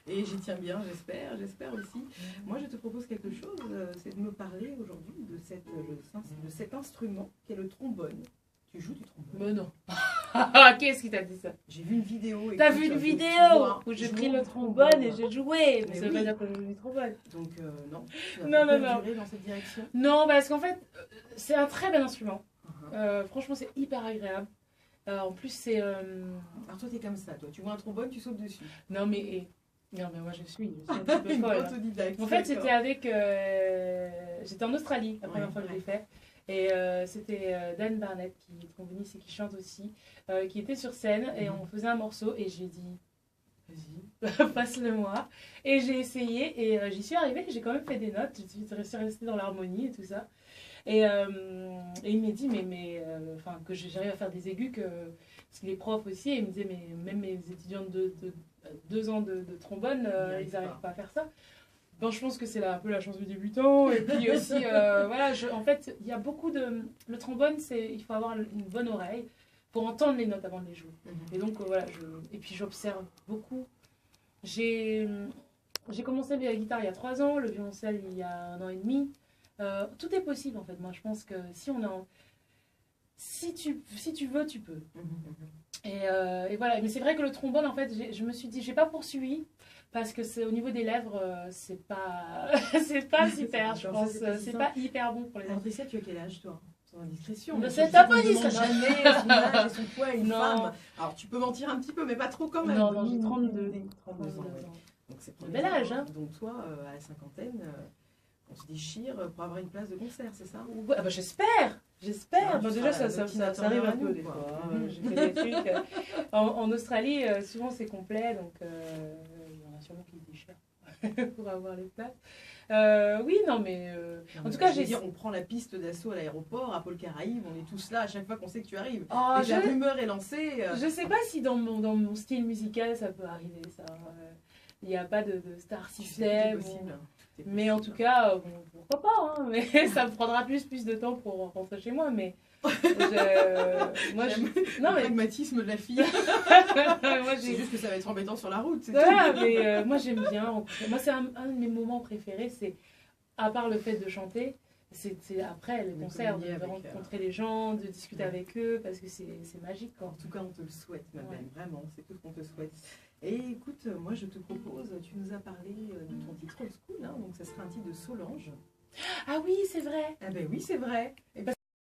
Et j'y tiens bien, j'espère aussi. Moi, je te propose quelque chose, c'est de me parler aujourd'hui de cet instrument qu'est le trombone. Tu joues du trombone? Mais non. Qu'est-ce qui t'a dit ça? J'ai vu une vidéo. T'as vu une vidéo où j'ai pris le trombone et j'ai joué. Mais ça veut pas dire que je joue du trombone. Donc, non. Non. Dans cette direction. Non, parce qu'en fait, c'est un très bel instrument. Franchement, c'est hyper agréable. En plus, c'est. Alors, toi, t'es comme ça, toi. Tu vois un trombone, tu sautes dessus. Non, mais moi, je suis un petit peu folle. Autodidacte. En fait, c'était avec. J'étais en Australie la première fois que je l'ai fait. Et c'était Dan Barnett qui est tromboniste et qui chante aussi, qui était sur scène et on faisait un morceau et j'ai dit vas-y, passe-le-moi. Et j'ai essayé et j'y suis arrivée, j'ai quand même fait des notes, je suis restée dans l'harmonie et tout ça. Et il m'a dit enfin que j'arrive à faire des aigus, parce qu'il est prof aussi, et il me disait mais même mes étudiants de 2 ans de trombone, ils n'arrivent pas à faire ça. Bon, je pense que c'est un peu la chance du débutant. Et puis aussi, voilà, en fait, il y a beaucoup de... Le trombone, il faut avoir une bonne oreille pour entendre les notes avant de les jouer. Et donc, voilà, et puis j'observe beaucoup. J'ai commencé la guitare il y a 3 ans, le violoncelle il y a 1 an et demi. Tout est possible, en fait. Moi, je pense que si tu veux, tu peux. Et voilà. Mais c'est vrai que le trombone, en fait, je me suis dit, j'ai pas poursuivi. Parce que c'est au niveau des lèvres, c'est pas super, je pense. C'est pas hyper bon pour les lèvres. Patricia, tu as quel âge, toi? Sans indiscrétion. C'est un peu indiscret. Jamais son âge et son poids une femme. Alors, tu peux mentir un petit peu, mais pas trop quand même. Non, j'ai 32 ans. Donc, c'est un bel âge. Hein. Donc, toi, à la cinquantaine, on se déchire pour avoir une place de concert, c'est ça? Ouais, bah, j'espère. Déjà, ça arrive un peu des fois. J'ai fait des trucs. En Australie, souvent, c'est complet, donc... sûrement qu'il était cher pour avoir les places. Oui, non, mais en tout cas, j'ai dit. On prend la piste d'assaut à l'aéroport, à Pôle Caraïbes, on est tous là à chaque fois qu'on sait que tu arrives. Oh, la rumeur est lancée. Je sais pas si dans mon style musical ça peut arriver, ça. Il n'y a pas de star system. Mais en tout cas, pourquoi pas, hein, mais ça me prendra plus de temps pour rentrer chez moi, mais. Le pragmatisme de la fille. C'est juste que ça va être embêtant sur la route. Voilà, mais moi j'aime bien. Moi, c'est un de mes moments préférés, c'est, à part le fait de chanter, c'est après les concerts, de rencontrer les gens, de discuter avec eux, parce que c'est magique. Quoi. En tout cas, on te le souhaite, ma belle, vraiment, c'est tout ce qu'on te souhaite. Et écoute, moi je te propose, tu nous as parlé de ton titre old school, hein, donc ça sera un titre de Solange. Ah oui, c'est vrai. Ah ben oui, c'est vrai. Et puis